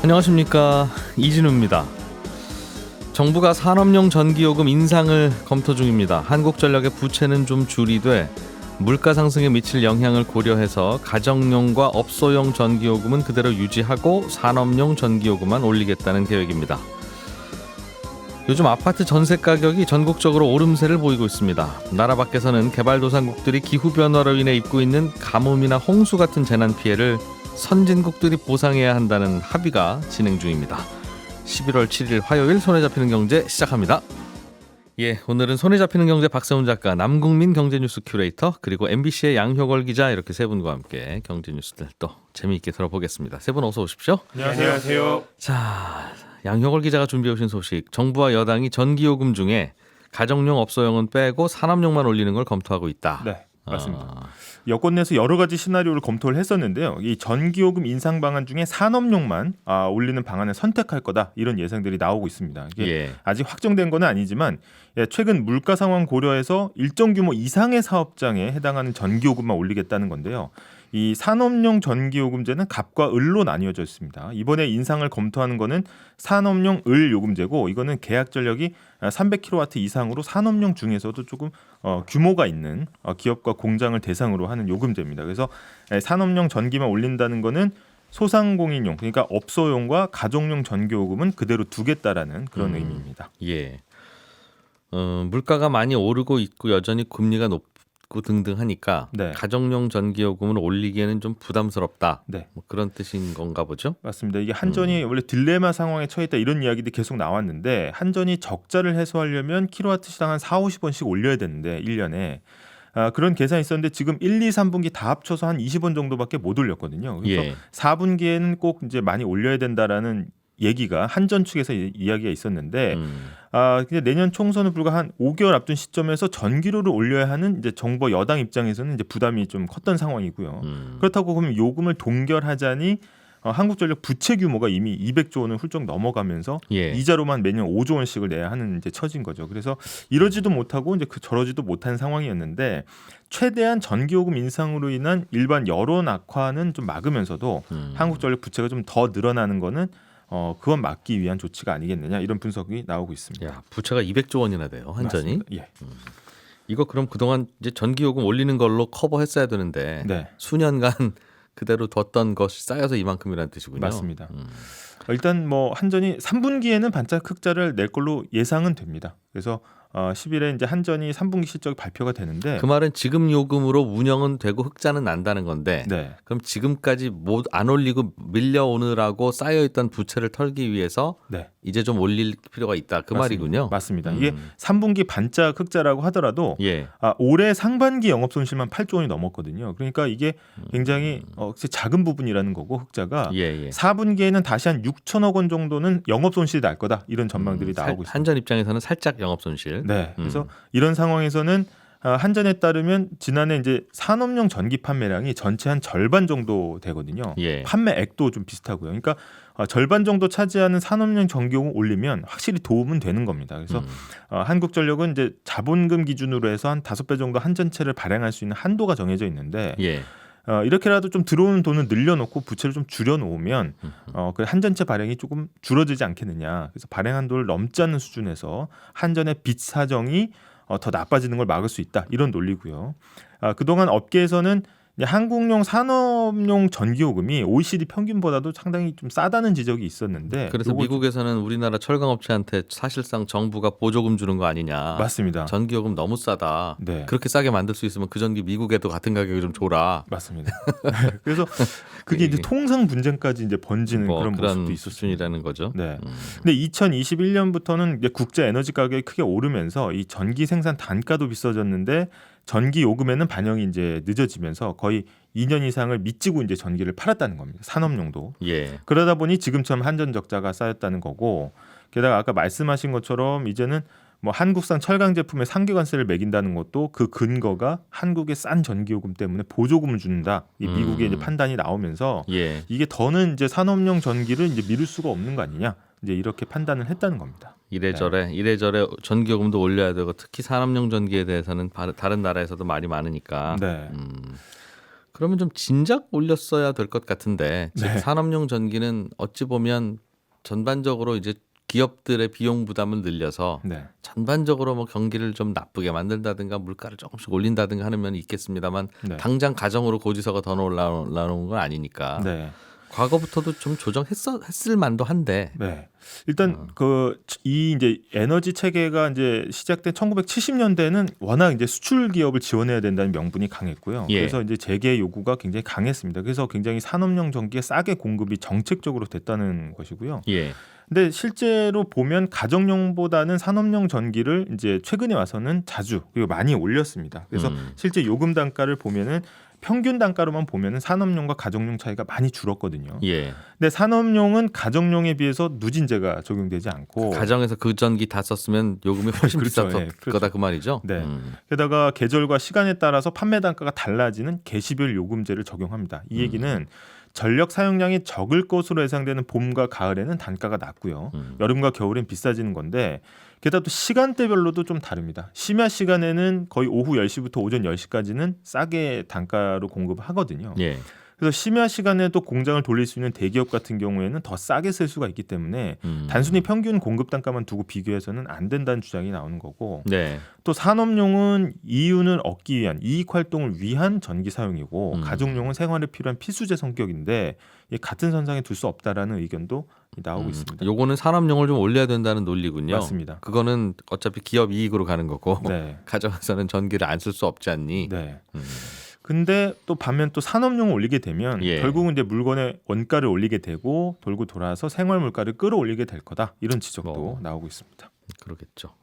안녕하십니까, 이진우입니다. 정부가 산업용 전기요금 인상을 검토 중입니다. 한국전력의 부채는 좀 줄이되 물가 상승에 미칠 영향을 고려해서 가정용과 업소용 전기요금은 그대로 유지하고 산업용 전기요금만 올리겠다는 계획입니다. 요즘 아파트 전세 가격이 전국적으로 오름세를 보이고 있습니다. 나라 밖에서는 개발도상국들이 기후변화로 인해 입고 있는 가뭄이나 홍수 같은 재난 피해를 선진국들이 보상해야 한다는 합의가 진행 중입니다. 11월 7일 화요일 손에 잡히는 경제 시작합니다. 오늘은 손에 잡히는 경제 박세훈 작가, 남국민 경제뉴스 큐레이터, 그리고 MBC의 양효걸 기자, 이렇게 세 분과 함께 경제 뉴스들 또 재미있게 들어보겠습니다. 세 분 어서 오십시오. 안녕하세요. 자, 양효걸 기자가 준비해 오신 소식, 정부와 여당이 전기요금 중에 가정용, 업소용은 빼고 산업용만 올리는 걸 검토하고 있다. 네, 맞습니다. 여권 내에서 여러 가지 시나리오를 검토를 했었는데요. 이 전기요금 인상 방안 중에 산업용만 올리는 방안을 선택할 거다, 이런 예상들이 나오고 있습니다. 이게 아직 확정된 건 아니지만 최근 물가 상황 고려해서 일정 규모 이상의 사업장에 해당하는 전기요금만 올리겠다는 건데요. 이 산업용 전기요금제는 갑과 을로 나뉘어져 있습니다. 이번에 인상을 검토하는 거는 산업용 을 요금제고, 이거는 계약 전력이 300kW 이상으로 산업용 중에서도 조금 규모가 있는 기업과 공장을 대상으로 하는 요금제입니다. 그래서 산업용 전기만 올린다는 거는 소상공인용, 그러니까 업소용과 가정용 전기요금은 그대로 두겠다라는 그런 의미입니다. 물가가 많이 오르고 있고 여전히 금리가 높고 등등 하니까 네. 가정용 전기요금을 올리기에는 좀 부담스럽다. 네. 뭐 그런 뜻인 건가 보죠? 맞습니다. 이게 한전이 원래 딜레마 상황에 처해 있다, 이런 이야기들이 계속 나왔는데, 한전이 적자를 해소하려면 킬로와트 시당 한 4-50원씩 올려야 되는데 1년에 그런 계산이 있었는데 지금 1, 2, 3분기 다 합쳐서 한 20원 정도밖에 못 올렸거든요. 그래서 4분기에는 꼭 이제 많이 올려야 된다라는 얘기가 한전 측에서 이야기가 있었는데 근데 내년 총선을 불과 한 5개월 앞둔 시점에서 전기료를 올려야 하는 이제 정부 여당 입장에서는 이제 부담이 좀 컸던 상황이고요. 그렇다고 보면 요금을 동결하자니 한국전력 부채 규모가 이미 200조 원을 훌쩍 넘어가면서 이자로만 매년 5조 원씩을 내야 하는 이제 처진 거죠. 그래서 이러지도 못하고 이제 저러지도 못한 상황이었는데, 최대한 전기요금 인상으로 인한 일반 여론 악화는 좀 막으면서도 한국전력 부채가 좀 더 늘어나는 거는 그건 막기 위한 조치가 아니겠느냐, 이런 분석이 나오고 있습니다. 야, 부채가 200조 원이나 돼요, 한전이. 이거 그럼 그동안 이제 전기요금 올리는 걸로 커버했어야 되는데 수년간 그대로 뒀던 것이 쌓여서 이만큼이라는 뜻이군요. 맞습니다. 일단 뭐 한전이 3분기에는 반짝 흑자를 낼 걸로 예상은 됩니다. 그래서 10일에 이제 한전이 3분기 실적이 발표가 되는데, 그 말은 지금 요금으로 운영은 되고 흑자는 난다는 건데, 그럼 지금까지 안 올리고 밀려오느라고 쌓여있던 부채를 털기 위해서 이제 좀 올릴 필요가 있다, 그 말이군요. 맞습니다. 이게 3분기 반짝 흑자라고 하더라도 올해 상반기 영업 손실만 8조 원이 넘었거든요. 그러니까 이게 굉장히 작은 부분이라는 거고, 흑자가 4분기에는 다시 한 6천억 원 정도는 영업 손실이 날 거다, 이런 전망들이 나오고 있습니다. 한전 입장에서는 살짝 영업 손실. 그래서 이런 상황에서는 한전에 따르면 지난해 이제 산업용 전기 판매량이 전체 한 절반 정도 되거든요. 판매액도 좀 비슷하고요. 그러니까 절반 정도 차지하는 산업용 전기요금 올리면 확실히 도움은 되는 겁니다. 그래서 한국전력은 이제 자본금 기준으로 해서 한 5배 정도 한전채를 발행할 수 있는 한도가 정해져 있는데, 이렇게라도 좀 들어오는 돈을 늘려놓고 부채를 좀 줄여놓으면 그 한전채 발행이 조금 줄어들지 않겠느냐. 그래서 발행 한도를 넘지 않는 수준에서 한전의 빚 사정이 더 나빠지는 걸 막을 수 있다, 이런 논리고요. 그동안 업계에서는 한국용 산업용 전기요금이 OECD 평균보다도 상당히 좀 싸다는 지적이 있었는데, 그래서 미국에서는 우리나라 철강업체한테 사실상 정부가 보조금 주는 거 아니냐. 맞습니다. 전기요금 너무 싸다. 그렇게 싸게 만들 수 있으면 그 전기 미국에도 같은 가격에 좀 줘라. 맞습니다. 그래서 그게 이제 통상 분쟁까지 이제 번지는 그런 모습도 있었습니다. 거죠. 근데 2021년부터는 이제 국제 에너지 가격이 크게 오르면서 이 전기 생산 단가도 비싸졌는데, 전기 요금에는 반영이 이제 늦어지면서 거의 2년 이상을 미치고 이제 전기를 팔았다는 겁니다. 산업용도. 그러다 보니 지금처럼 한전 적자가 쌓였다는 거고, 게다가 아까 말씀하신 것처럼 이제는 뭐 한국산 철강 제품에 상계관세를 매긴다는 것도 그 근거가 한국의 싼 전기요금 때문에 보조금을 준다, 이 미국의 이제 판단이 나오면서 이게 더는 이제 산업용 전기를 이제 미룰 수가 없는 거 아니냐, 이제 이렇게 판단을 했다는 겁니다. 이래저래 전기요금도 올려야 되고, 특히 산업용 전기에 대해서는 다른 나라에서도 말이 많으니까. 그러면 좀 진작 올렸어야 될 것 같은데 즉 네. 산업용 전기는 어찌 보면 전반적으로 이제 기업들의 비용 부담을 늘려서 네. 전반적으로 뭐 경기를 좀 나쁘게 만든다든가 물가를 조금씩 올린다든가 하는 면이 있겠습니다만 네. 당장 가정으로 고지서가 더 올라오는 건 아니니까 네. 과거부터도 좀 조정했을 만도 한데 네. 일단 이 이제 에너지 체계가 이제 시작된 1970년대는 워낙 이제 수출 기업을 지원해야 된다는 명분이 강했고요. 예. 그래서 이제 재계 요구가 굉장히 강했습니다. 그래서 굉장히 산업용 전기가 싸게 공급이 정책적으로 됐다는 것이고요. 예. 근데 실제로 보면 가정용보다는 산업용 전기를 이제 최근에 와서는 자주 그리고 많이 올렸습니다. 그래서 실제 요금 단가를 보면은 평균 단가로만 보면은 산업용과 가정용 차이가 많이 줄었거든요. 예. 근데 산업용은 가정용에 비해서 누진제가 적용되지 않고 가정에서 그 전기 다 썼으면 요금이 훨씬 그렇죠. 비쌌을 예, 그렇죠. 거다 그 말이죠. 네. 게다가 계절과 시간에 따라서 판매 단가가 달라지는 계시별 요금제를 적용합니다. 이 얘기는 전력 사용량이 적을 것으로 예상되는 봄과 가을에는 단가가 낮고요. 여름과 겨울엔 비싸지는 건데 게다가 또 시간대별로도 좀 다릅니다. 심야 시간에는 거의 오후 10시부터 오전 10시까지는 싸게 단가로 공급하거든요. 예. 그래서 심야 시간에도 공장을 돌릴 수 있는 대기업 같은 경우에는 더 싸게 쓸 수가 있기 때문에 단순히 평균 공급 단가만 두고 비교해서는 안 된다는 주장이 나오는 거고 네. 또 산업용은 이윤을 얻기 위한 이익 활동을 위한 전기 사용이고 가정용은 생활에 필요한 필수재 성격인데 같은 선상에 둘 수 없다라는 의견도 나오고 있습니다. 요거는 산업용을 좀 올려야 된다는 논리군요. 맞습니다. 그거는 어차피 기업 이익으로 가는 거고 네. 가정에서는 전기를 안 쓸 수 없지 않니? 네. 근데 또 반면 또 산업용을 올리게 되면 예. 결국은 이제 물건의 원가를 올리게 되고 돌고 돌아서 생활 물가를 끌어올리게 될 거다 이런 지적도 나오고 있습니다. 그러겠죠.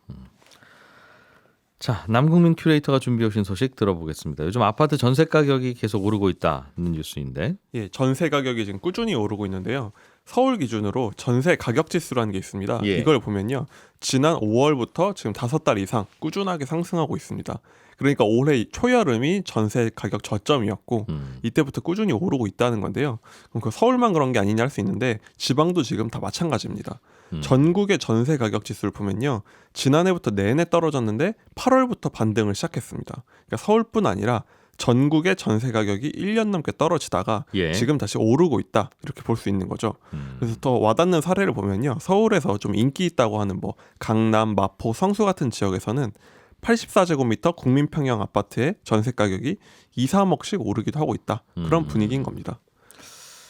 자, 남국민 큐레이터가 준비해 오신 소식 들어보겠습니다. 요즘 아파트 전세 가격이 계속 오르고 있다는 뉴스인데. 예, 전세 가격이 지금 꾸준히 오르고 있는데요. 서울 기준으로 전세 가격 지수라는 게 있습니다. 예. 이걸 보면요. 지난 5월부터 지금 5달 이상 꾸준하게 상승하고 있습니다. 그러니까 올해 초여름이 전세 가격 저점이었고 이때부터 꾸준히 오르고 있다는 건데요. 그럼 그 서울만 그런 게 아니냐 할 수 있는데 지방도 지금 다 마찬가지입니다. 전국의 전세 가격 지수를 보면요. 지난해부터 내내 떨어졌는데 8월부터 반등을 시작했습니다. 그러니까 서울뿐 아니라 전국의 전세 가격이 1년 넘게 떨어지다가 예. 지금 다시 오르고 있다 이렇게 볼 수 있는 거죠. 그래서 더 와닿는 사례를 보면요. 서울에서 좀 인기 있다고 하는 뭐 강남, 마포, 성수 같은 지역에서는 84제곱미터 국민평형 아파트의 전세 가격이 2, 3억씩 오르기도 하고 있다. 그런 분위기인 겁니다.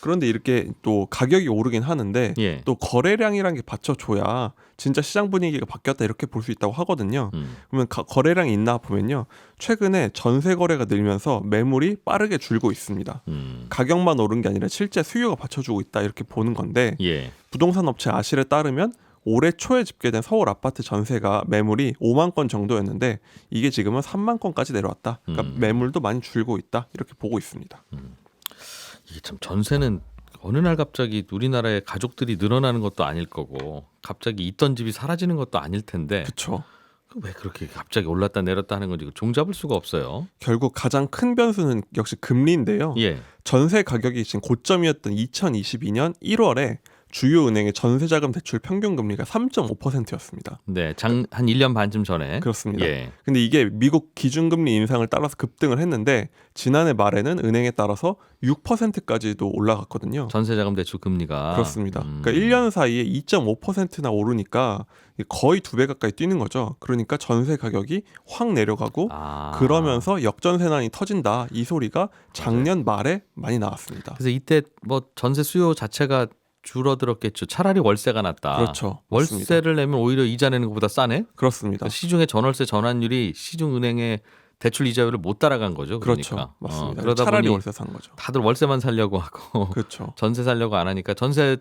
그런데 이렇게 또 가격이 오르긴 하는데 예. 또 거래량이란 게 받쳐줘야 진짜 시장 분위기가 바뀌었다 이렇게 볼 수 있다고 하거든요. 그러면 거래량이 있나 보면요. 최근에 전세 거래가 늘면서 매물이 빠르게 줄고 있습니다. 가격만 오른 게 아니라 실제 수요가 받쳐주고 있다 이렇게 보는 건데 예. 부동산 업체 아실에 따르면 올해 초에 집계된 서울 아파트 전세가 매물이 5만 건 정도였는데 이게 지금은 3만 건까지 내려왔다. 그러니까 매물도 많이 줄고 있다 이렇게 보고 있습니다. 이게 참 전세는 어느 날 갑자기 우리나라의 가족들이 늘어나는 것도 아닐 거고 갑자기 있던 집이 사라지는 것도 아닐 텐데 그렇죠. 왜 그렇게 갑자기 올랐다 내렸다 하는 건지 종잡을 수가 없어요. 결국 가장 큰 변수는 역시 금리인데요. 예. 전세 가격이 지금 고점이었던 2022년 1월에 주요 은행의 전세자금 대출 평균 금리가 3.5%였습니다. 네, 한 1년 반쯤 전에. 그렇습니다. 예. 근데 이게 미국 기준금리 인상을 따라서 급등을 했는데 지난해 말에는 은행에 따라서 6%까지도 올라갔거든요. 전세자금 대출 금리가 그렇습니다. 그러니까 1년 사이에 2.5%나 오르니까 거의 2배 가까이 뛰는 거죠. 그러니까 전세 가격이 확 내려가고 그러면서 역전세난이 터진다. 이 소리가 작년 말에 많이 나왔습니다. 그래서 이때 뭐 전세 수요 자체가 줄어들었겠죠. 차라리 월세가 낫다. 그렇죠. 월세를 내면 오히려 이자 내는 것보다 싸네. 그렇습니다. 시중의 전월세 전환율이 시중은행의 대출 이자율을 못 따라간 거죠. 그러니까. 그렇죠. 맞습니다. 그러다 차라리 보니 월세 산 거죠. 다들 월세만 살려고 하고 그렇죠. 전세 살려고 안 하니까 전세를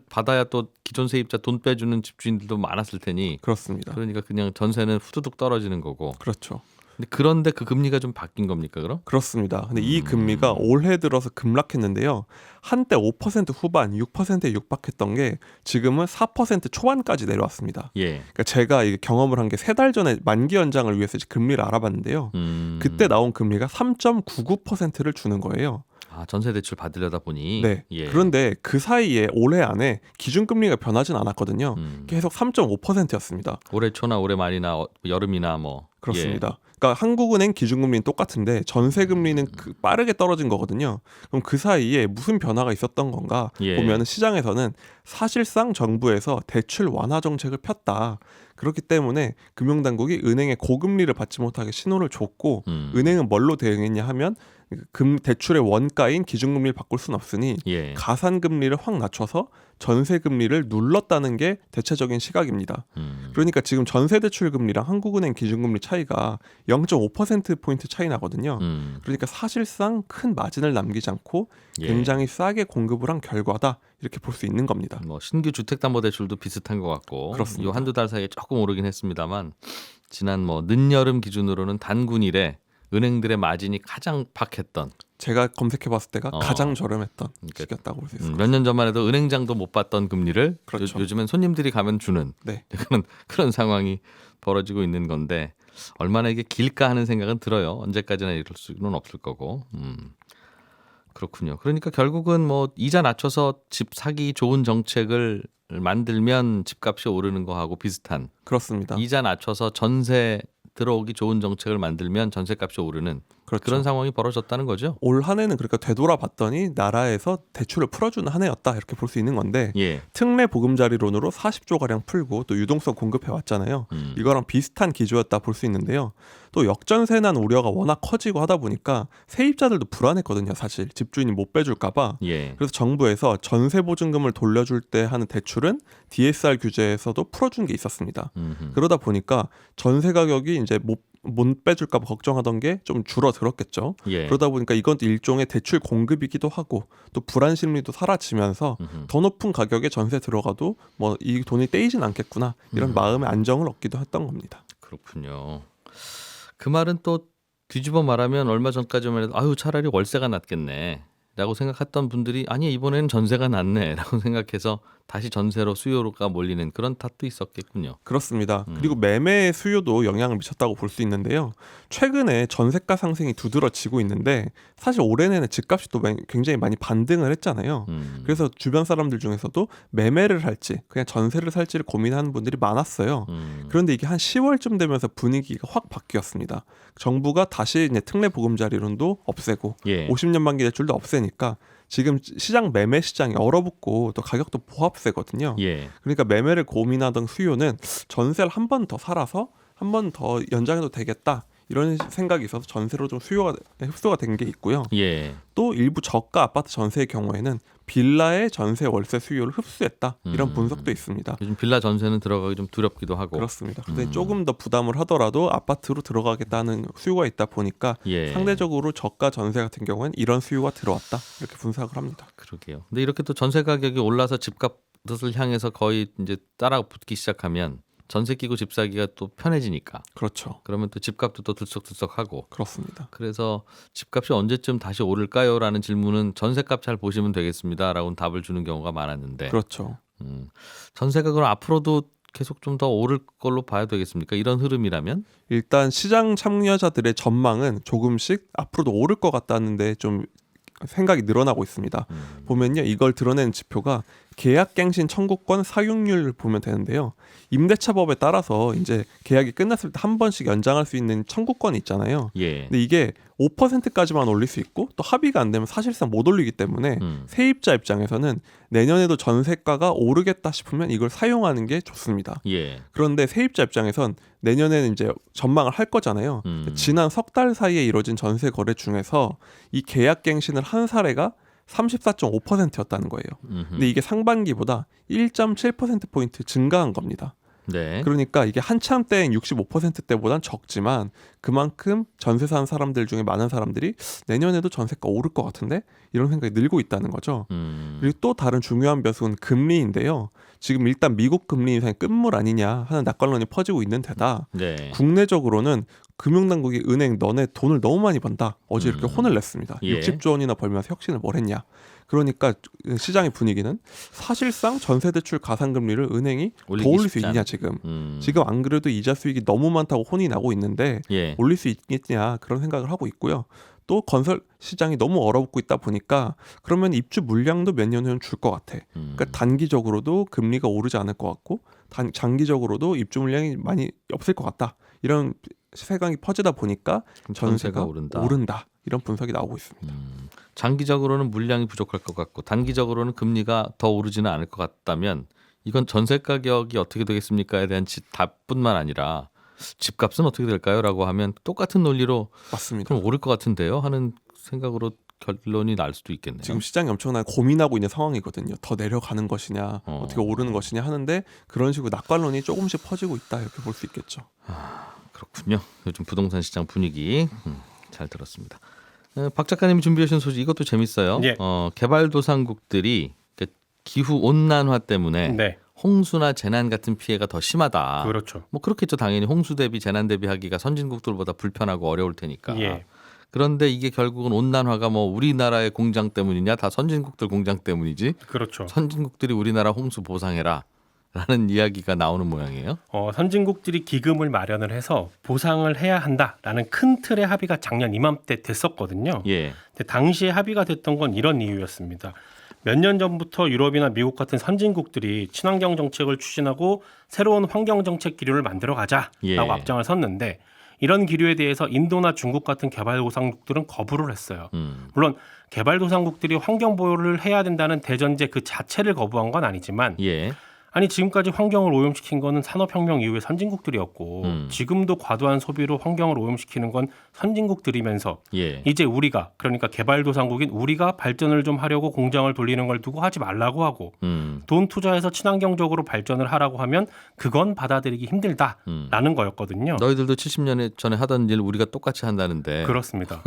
받아야 또 기존 세입자 돈 빼주는 집주인들도 많았을 테니 그렇습니다. 그러니까 그냥 전세는 후두둑 떨어지는 거고. 그렇죠. 그런데 그 금리가 좀 바뀐 겁니까 그럼? 그렇습니다. 근데 이 금리가 올해 들어서 급락했는데요. 한때 5% 후반, 6%에 육박했던 게 지금은 4% 초반까지 내려왔습니다. 예. 그러니까 제가 이게 경험을 한 게 3달 전에 만기 연장을 위해서 금리를 알아봤는데요. 그때 나온 금리가 3.99%를 주는 거예요. 전세 대출 받으려다 보니. 네. 예. 그런데 그 사이에 올해 안에 기준금리가 변하진 않았거든요. 계속 3.5%였습니다. 올해 초나 올해 말이나 여름이나 뭐. 그렇습니다. 그러니까 한국은행 기준금리는 똑같은데 전세금리는 빠르게 떨어진 거거든요. 그럼 그 사이에 무슨 변화가 있었던 건가 예. 보면 시장에서는 사실상 정부에서 대출 완화 정책을 폈다. 그렇기 때문에 금융당국이 은행에 고금리를 받지 못하게 신호를 줬고 은행은 뭘로 대응했냐 하면 대출의 원가인 기준금리를 바꿀 수는 없으니 예. 가산금리를 확 낮춰서 전세금리를 눌렀다는 게 대체적인 시각입니다. 그러니까 지금 전세대출금리랑 한국은행 기준금리 차이가 0.5%포인트 차이 나거든요. 그러니까 사실상 큰 마진을 남기지 않고 예. 굉장히 싸게 공급을 한 결과다 이렇게 볼 수 있는 겁니다. 뭐 신규 주택담보대출도 비슷한 것 같고 그렇습니다. 요 한두 달 사이에 조금 오르긴 했습니다만 지난 뭐 늦여름 기준으로는 단군일에 은행들의 마진이 가장 박했던 제가 검색해봤을 때가 어. 가장 저렴했던 그러니까 시기였다고 볼 수 있을 것 몇 년 전만 해도 은행장도 못 받던 금리를 그렇죠. 요즘엔 손님들이 가면 주는 네. 그런 상황이 벌어지고 있는 건데 얼마나 이게 길까 하는 생각은 들어요. 언제까지나 이럴 수는 없을 거고. 그렇군요. 그러니까 결국은 뭐 이자 낮춰서 집 사기 좋은 정책을 만들면 집값이 오르는 거하고 비슷한 그렇습니다. 이자 낮춰서 전세 들어오기 좋은 정책을 만들면 전세값이 오르는 그렇죠. 그런 상황이 벌어졌다는 거죠. 올 한 해는 그러니까 되돌아봤더니 나라에서 대출을 풀어주는 한 해였다 이렇게 볼 수 있는 건데 예. 특례 보금자리론으로 40조 가량 풀고 또 유동성 공급해 왔잖아요. 이거랑 비슷한 기조였다 볼 수 있는데요. 또 역전세 난 우려가 워낙 커지고 하다 보니까 세입자들도 불안했거든요. 사실 집주인이 못 빼줄까봐. 예. 그래서 정부에서 전세 보증금을 돌려줄 때 하는 대출은 DSR 규제에서도 풀어준 게 있었습니다. 그러다 보니까 전세 가격이 이제 못 빼줄까 봐 걱정하던 게 좀 줄어들었겠죠. 예. 그러다 보니까 이건 일종의 대출 공급이기도 하고 또 불안 심리도 사라지면서 더 높은 가격에 전세 들어가도 뭐 이 돈이 떼이진 않겠구나 이런 마음의 안정을 얻기도 했던 겁니다. 그렇군요. 그 말은 또 뒤집어 말하면 얼마 전까지만 해도 아유 차라리 월세가 낫겠네 라고 생각했던 분들이 아니 이번에는 전세가 낫네 라고 생각해서 다시 전세로 수요가 몰리는 그런 탓도 있었겠군요. 그렇습니다. 그리고 매매 수요도 영향을 미쳤다고 볼 수 있는데요. 최근에 전세가 상승이 두드러지고 있는데 사실 올해 내내 집값이 또 굉장히 많이 반등을 했잖아요. 그래서 주변 사람들 중에서도 매매를 할지 그냥 전세를 살지를 고민하는 분들이 많았어요. 그런데 이게 한 10월쯤 되면서 분위기가 확 바뀌었습니다. 정부가 다시 이제 특례 보금자리론도 없애고 예. 50년 만기 대출도 없애니까 지금 시장 매매 시장이 얼어붙고 또 가격도 보합세거든요. 예. 그러니까 매매를 고민하던 수요는 전세를 한 번 더 살아서 한 번 더 연장해도 되겠다 이런 생각이 있어서 전세로 좀 흡수가 된 게 있고요. 예. 또 일부 저가 아파트 전세의 경우에는 빌라의 전세 월세 수요를 흡수했다 이런 분석도 있습니다. 요즘 빌라 전세는 들어가기 좀 두렵기도 하고. 그렇습니다. 근데 조금 더 부담을 하더라도 아파트로 들어가겠다는 수요가 있다 보니까 예. 상대적으로 저가 전세 같은 경우에는 이런 수요가 들어왔다 이렇게 분석을 합니다. 그러게요. 근데 이렇게 또 전세 가격이 올라서 집값을 향해서 거의 이제 따라 붙기 시작하면 전세 끼고 집 사기가 또 편해지니까. 그렇죠. 그러면 또 집값도 또 들썩들썩하고. 그렇습니다. 그래서 집값이 언제쯤 다시 오를까요? 라는 질문은 전세값 잘 보시면 되겠습니다. 라고 답을 주는 경우가 많았는데 그렇죠. 전세가 그럼 앞으로도 계속 좀 더 오를 걸로 봐야 되겠습니까? 이런 흐름이라면? 일단 시장 참여자들의 전망은 조금씩 앞으로도 오를 것 같다는데 좀 생각이 늘어나고 있습니다. 보면요. 이걸 드러내는 지표가 계약갱신 청구권 사용률을 보면 되는데요. 임대차법에 따라서 이제 계약이 끝났을 때 한 번씩 연장할 수 있는 청구권이 있잖아요. 예. 근데 이게 5%까지만 올릴 수 있고 또 합의가 안 되면 사실상 못 올리기 때문에 세입자 입장에서는 내년에도 전세가가 오르겠다 싶으면 이걸 사용하는 게 좋습니다. 예. 그런데 세입자 입장에선 내년에는 이제 전망을 할 거잖아요. 지난 석 달 사이에 이뤄진 전세 거래 중에서 이 계약갱신을 한 사례가 34.5%였다는 거예요. 근데 이게 상반기보다 1.7%포인트 증가한 겁니다. 네. 그러니까 이게 한참 때인 65%대보단 적지만 그만큼 전세 사는 사람들 중에 많은 사람들이 내년에도 전세가 오를 것 같은데 이런 생각이 늘고 있다는 거죠. 그리고 또 다른 중요한 변수는 금리인데요. 지금 일단 미국 금리 인상이 끝물 아니냐 하는 낙관론이 퍼지고 있는 데다 네. 국내적으로는 금융당국이 은행 너네 돈을 너무 많이 번다. 어제 이렇게 혼을 냈습니다. 예. 60조 원이나 벌면서 혁신을 뭘 했냐. 그러니까 시장의 분위기는 사실상 전세대출 가산금리를 은행이 더 올리기 올릴 수 쉽지 있냐 않- 지금. 음. 지금 안 그래도 이자 수익이 너무 많다고 혼이 나고 있는데 예. 올릴 수 있겠냐 그런 생각을 하고 있고요. 또 건설 시장이 너무 얼어붙고 있다 보니까 그러면 입주 물량도 몇 년 후엔 줄 것 같아. 그러니까 단기적으로도 금리가 오르지 않을 것 같고 장기적으로도 입주 물량이 많이 없을 것 같다. 이런 세강이 퍼지다 보니까 전세가 오른다. 이런 분석이 나오고 있습니다. 장기적으로는 물량이 부족할 것 같고 단기적으로는 금리가 더 오르지는 않을 것 같다면 이건 전세 가격이 어떻게 되겠습니까에 대한 답뿐만 아니라 집값은 어떻게 될까요? 라고 하면 똑같은 논리로 맞습니다. 그럼 오를 것 같은데요 하는 생각으로 결론이 날 수도 있겠네요. 지금 시장이 엄청나게 고민하고 있는 상황이거든요. 더 내려가는 것이냐 어떻게 오르는 것이냐 하는데 그런 식으로 낙관론이 조금씩 퍼지고 있다 이렇게 볼 수 있겠죠. 그렇군요. 요즘 부동산 시장 분위기 잘 들었습니다. 박 작가님이 준비하신 소식 이것도 재밌어요. 예. 개발도상국들이 기후 온난화 때문에 네. 홍수나 재난 같은 피해가 더 심하다. 그렇죠. 뭐 그렇겠죠. 당연히 홍수 대비 재난 대비하기가 선진국들보다 불편하고 어려울 테니까. 예. 그런데 이게 결국은 온난화가 뭐 우리나라의 공장 때문이냐 다 선진국들 공장 때문이지. 그렇죠. 선진국들이 우리나라 홍수 보상해라 라는 이야기가 나오는 모양이에요. 선진국들이 기금을 마련을 해서 보상을 해야 한다라는 큰 틀의 합의가 작년 이맘때 됐었거든요. 예. 근데 당시에 합의가 됐던 건 이런 이유였습니다. 몇 년 전부터 유럽이나 미국 같은 선진국들이 친환경 정책을 추진하고 새로운 환경 정책 기류를 만들어 가자라고 예. 앞장을 섰는데 이런 기류에 대해서 인도나 중국 같은 개발도상국들은 거부를 했어요. 물론 개발도상국들이 환경 보호를 해야 된다는 대전제 그 자체를 거부한 건 아니지만 예. 아니 지금까지 환경을 오염시킨 거는 산업혁명 이후의 선진국들이었고 지금도 과도한 소비로 환경을 오염시키는 건 선진국들이면서 예. 이제 우리가 그러니까 개발도상국인 우리가 발전을 좀 하려고 공장을 돌리는 걸 두고 하지 말라고 하고 돈 투자해서 친환경적으로 발전을 하라고 하면 그건 받아들이기 힘들다라는 거였거든요. 너희들도 70년 전에 하던 일 우리가 똑같이 한다는데. 그렇습니다.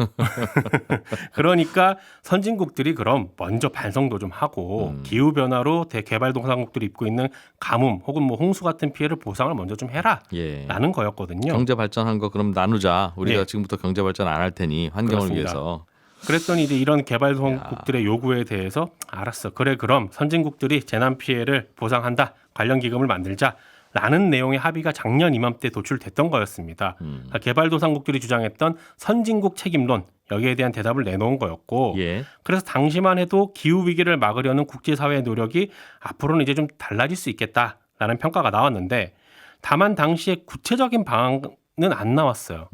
그러니까 선진국들이 그럼 먼저 반성도 좀 하고 기후변화로 대개발도상국들이 입고 있는 가뭄 혹은 뭐 홍수 같은 피해를 보상을 먼저 좀 해라라는 예. 거였거든요. 경제 발전한 거 그럼 나누자. 우리가 예. 지금부터 경제 발전 안 할 테니 환경을 그렇습니다. 위해서. 그랬더니 이제 이런 개발도상국들의 요구에 대해서 알았어. 그래 그럼 선진국들이 재난 피해를 보상한다. 관련 기금을 만들자라는 내용의 합의가 작년 이맘때 도출됐던 거였습니다. 그러니까 개발도상국들이 주장했던 선진국 책임론 여기에 대한 대답을 내놓은 거였고 예. 그래서 당시만 해도 기후 위기를 막으려는 국제사회의 노력이 앞으로는 이제 좀 달라질 수 있겠다라는 평가가 나왔는데 다만 당시에 구체적인 방안은 안 나왔어요.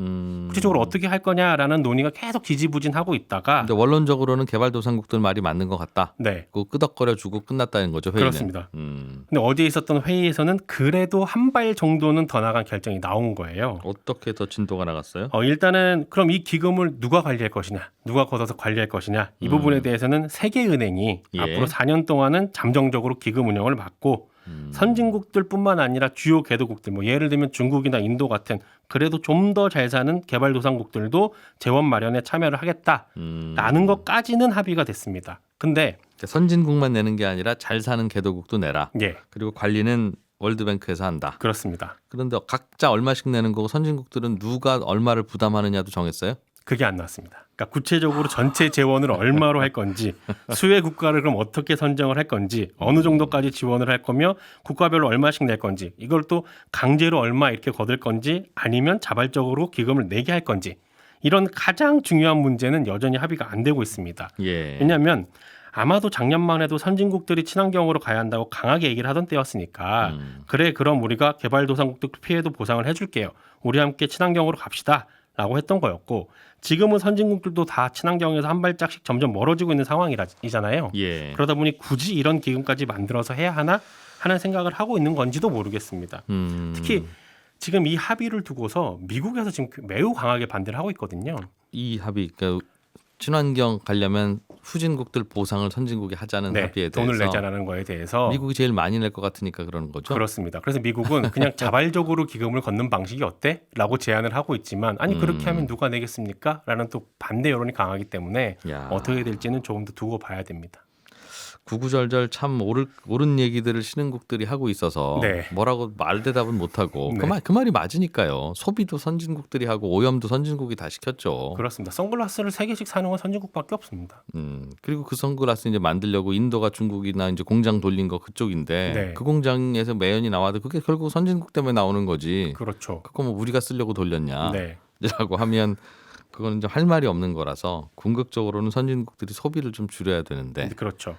구체적으로 어떻게 할 거냐라는 논의가 계속 지지부진하고 있다가 근데 원론적으로는 개발도상국들 말이 맞는 것 같다. 네. 그 끄덕거려 주고 끝났다는 거죠. 회의는. 그렇습니다. 근데 어제 있었던 회의에서는 그래도 한 발 정도는 더 나간 결정이 나온 거예요. 어떻게 더 진도가 나갔어요? 일단은 그럼 이 기금을 누가 관리할 것이냐, 누가 걷어서 관리할 것이냐 이 부분에 대해서는 세계은행이 예. 앞으로 4년 동안은 잠정적으로 기금 운영을 맡고 선진국들뿐만 아니라 주요 개도국들, 뭐 예를 들면 중국이나 인도 같은 그래도 좀 더 잘 사는 개발도상국들도 재원 마련에 참여를 하겠다라는 것까지는 합의가 됐습니다. 근데 선진국만 내는 게 아니라 잘 사는 개도국도 내라. 예, 그리고 관리는 월드뱅크에서 한다. 그렇습니다. 그런데 각자 얼마씩 내는 거고 선진국들은 누가 얼마를 부담하느냐도 정했어요? 그게 안 나왔습니다. 그러니까 구체적으로 전체 재원을 얼마로 할 건지, 수혜 국가를 그럼 어떻게 선정을 할 건지, 어느 정도까지 지원을 할 거며 국가별로 얼마씩 낼 건지, 이걸 또 강제로 얼마 이렇게 거둘 건지, 아니면 자발적으로 기금을 내게 할 건지, 이런 가장 중요한 문제는 여전히 합의가 안 되고 있습니다. 예. 왜냐하면 아마도 작년만 해도 선진국들이 친환경으로 가야 한다고 강하게 얘기를 하던 때였으니까 그래 그럼 우리가 개발도상국들 피해도 보상을 해줄게요. 우리 함께 친환경으로 갑시다. 라고 했던 거였고 지금은 선진국들도 다 친환경에서 한 발짝씩 점점 멀어지고 있는 상황이잖아요. 예. 그러다 보니 굳이 이런 기금까지 만들어서 해야 하나 하는 생각을 하고 있는 건지도 모르겠습니다. 특히 지금 이 합의를 두고서 미국에서 지금 매우 강하게 반대를 하고 있거든요. 이 합의, 그러니까 친환경 가려면 후진국들 보상을 선진국이 하자는 네, 합의에 돈을 대해서 내자라는 거에 대해서 미국이 제일 많이 낼 것 같으니까 그러는 거죠. 그렇습니다. 그래서 미국은 그냥 자발적으로 기금을 걷는 방식이 어때? 라고 제안을 하고 있지만 아니 그렇게 하면 누가 내겠습니까? 라는 또 반대 여론이 강하기 때문에 야. 어떻게 될지는 조금 더 두고 봐야 됩니다. 구구절절 참 옳은 얘기들을 신흥국들이 하고 있어서 네. 뭐라고 말대답은 못하고 네. 그 말이 맞으니까요. 소비도 선진국들이 하고 오염도 선진국이 다 시켰죠. 그렇습니다. 선글라스를 3개씩 사는 건 선진국밖에 없습니다. 그리고 그 선글라스 이제 만들려고 인도가 중국이나 이제 공장 돌린 거 그쪽인데 네. 그 공장에서 매연이 나와도 그게 결국 선진국 때문에 나오는 거지. 그렇죠. 그거 뭐 우리가 쓰려고 돌렸냐? 네. 라고 하면 그거는 좀 할 말이 없는 거라서 궁극적으로는 선진국들이 소비를 좀 줄여야 되는데 그렇죠.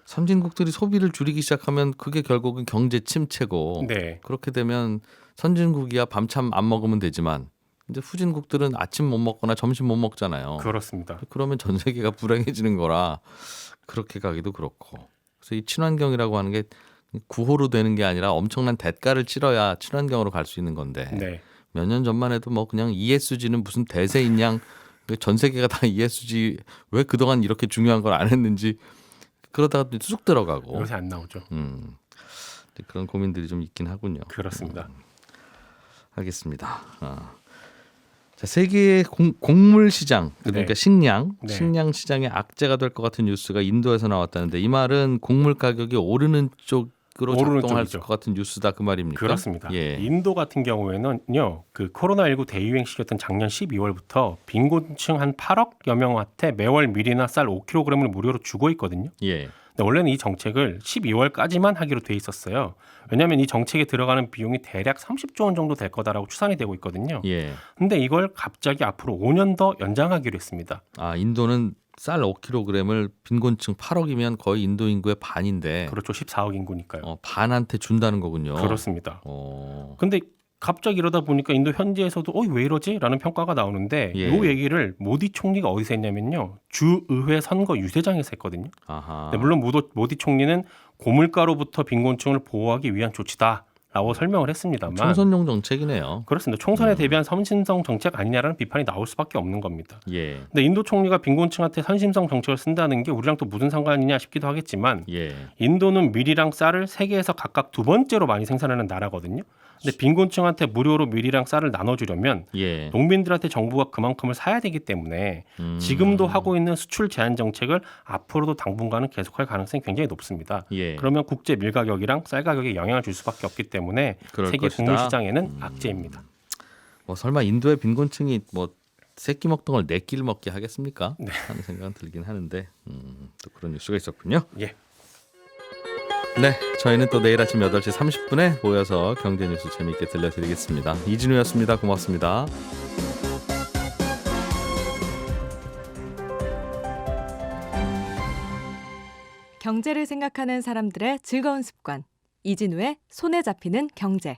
선진국들이 소비를 줄이기 시작하면 그게 결국은 경제 침체고 네. 그렇게 되면 선진국이야 밤참 안 먹으면 되지만 이제 후진국들은 아침 못 먹거나 점심 못 먹잖아요. 그렇습니다. 그러면 전 세계가 불행해지는 거라 그렇게 가기도 그렇고. 그래서 이 친환경이라고 하는 게 구호로 되는 게 아니라 엄청난 대가를 치러야 친환경으로 갈 수 있는 건데 네. 몇 년 전만 해도 뭐 그냥 ESG는 무슨 대세인 양 전 세계가 다 ESG 왜 그동안 이렇게 중요한 걸 안 했는지 그러다가 쑥 들어가고 요새 안 나오죠. 그런 고민들이 좀 있긴 하군요. 그렇습니다. 알겠습니다. 자, 세계의 곡물 시장 그러니까 네. 식량 네. 식량 시장의 악재가 될 것 같은 뉴스가 인도에서 나왔다는데 이 말은 곡물 가격이 오르는 쪽으로 오르는 작동할 쪽이죠. 것 같은 뉴스다 그 말입니까? 그렇습니다. 예. 인도 같은 경우에는요, 그 코로나19 대유행 시기였던 작년 12월부터 빈곤층 한 8억여 명한테 매월 밀이나 쌀 5kg을 무료로 주고 있거든요. 예. 근데 원래는 이 정책을 12월까지만 하기로 돼 있었어요. 왜냐하면 이 정책에 들어가는 비용이 대략 30조 원 정도 될 거다라고 추산이 되고 있거든요. 예. 근데 이걸 갑자기 앞으로 5년 더 연장하기로 했습니다. 아, 인도는 쌀 5kg을 빈곤층 8억이면 거의 인도 인구의 반인데 그렇죠. 14억 인구니까요. 반한테 준다는 거군요. 그렇습니다. 어. 근데 갑자기 이러다 보니까 인도 현지에서도 왜 이러지? 라는 평가가 나오는데 예. 이 얘기를 모디 총리가 어디서 했냐면요. 주의회 선거 유세장에서 했거든요. 아하. 근데 물론 모디 총리는 고물가로부터 빈곤층을 보호하기 위한 조치다라고 설명을 했습니다만 총선용 정책이네요. 그렇습니다. 총선에 대비한 선심성 정책 아니냐라는 비판이 나올 수밖에 없는 겁니다. 예. 근데 인도 총리가 빈곤층한테 선심성 정책을 쓴다는 게 우리랑 또 무슨 상관이냐 싶기도 하겠지만 예. 인도는 밀이랑 쌀을 세계에서 각각 두 번째로 많이 생산하는 나라거든요. 근데 빈곤층한테 무료로 밀이랑 쌀을 나눠주려면 예. 농민들한테 정부가 그만큼을 사야 되기 때문에 지금도 하고 있는 수출 제한 정책을 앞으로도 당분간은 계속할 가능성이 굉장히 높습니다. 예. 그러면 국제 밀 가격이랑 쌀 가격에 영향을 줄 수밖에 없기 때문에 그럴 세계 것이다. 곡물 시장에는 악재입니다. 뭐 설마 인도의 빈곤층이 뭐 새끼 먹던 걸 네 끼를 먹게 하겠습니까? 네. 하는 생각은 들긴 하는데 또 그런 뉴스가 있었군요. 예. 네, 저희는 또 내일 아침 8시 30분에 모여서 경제 뉴스 재미있게 들려드리겠습니다. 이진우였습니다. 고맙습니다. 경제를 생각하는 사람들의 즐거운 습관. 이진우의 손에 잡히는 경제.